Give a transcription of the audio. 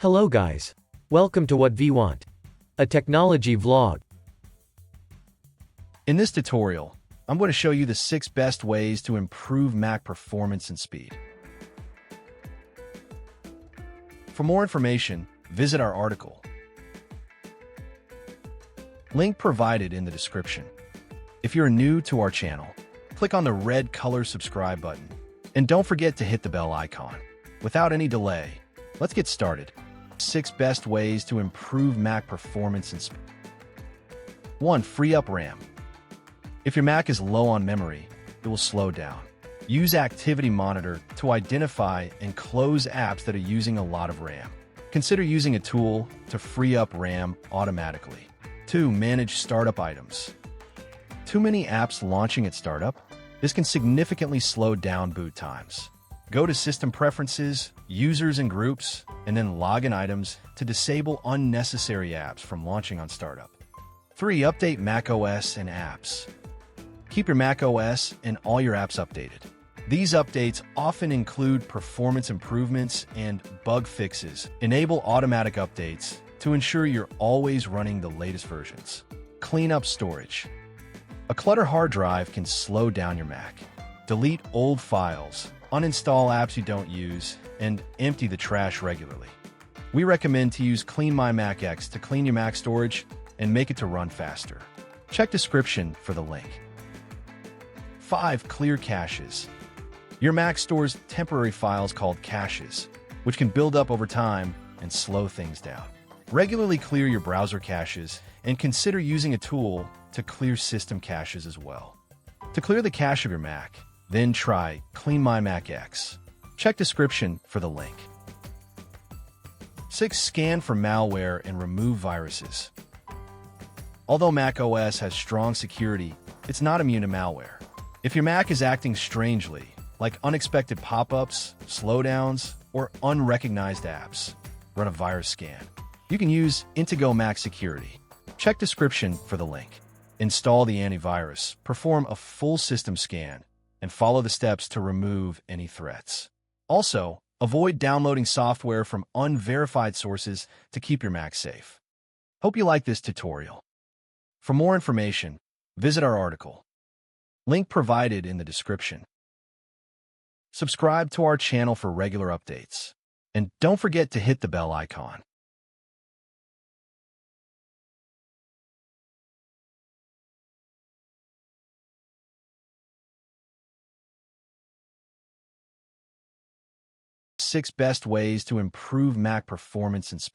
Hello guys. Welcome to What We Want, a technology vlog. In this tutorial, I'm going to show you the 6 best ways to improve Mac performance and speed. For more information, visit our article. Link provided in the description. If you're new to our channel, click on the red color subscribe button. And don't forget to hit the bell icon. Without any delay, let's get started. 6 best ways to improve Mac performance and speed. 1. Freeup Ram. If your Mac is low on memory, it will slow down. Use Activity Monitor to identify and close apps that are using a lot of RAM. Consider using a tool to free up RAM automatically. 2. Manage startup items. Too many apps launching at startup? This can significantly slow down boot times. Go to System Preferences, Users and Groups, and then Login Items to disable unnecessary apps from launching on startup. 3. Update macOS and apps. Keep your macOS and all your apps updated. These updates often include performance improvements and bug fixes. Enable automatic updates to ensure you're always running the latest versions. Clean up storage. A cluttered hard drive can slow down your Mac. Delete old files, uninstall apps you don't use, and empty the trash regularly. We recommend to use Clean My Mac X to clean your Mac storage and make it to run faster. Check description for the link. 5. Clear caches. Your Mac stores temporary files called caches, which can build up over time and slow things down. Regularly clear your browser caches and consider using a tool to clear system caches as well. To clear the cache of your Mac, then try Clean My Mac X. Check description for the link. 6. Scan for malware and remove viruses. Although macOS has strong security, it's not immune to malware. If your Mac is acting strangely, like unexpected pop-ups, slowdowns, or unrecognized apps, run a virus scan. You can use Intego Mac Security. Check description for the link. Install the antivirus, perform a full system scan, and follow the steps to remove any threats. Also, avoid downloading software from unverified sources to keep your Mac safe. Hope you like this tutorial. For more information, visit our article. Link provided in the description. Subscribe to our channel for regular updates. And don't forget to hit the bell icon. Six best ways to improve Mac performance and speed.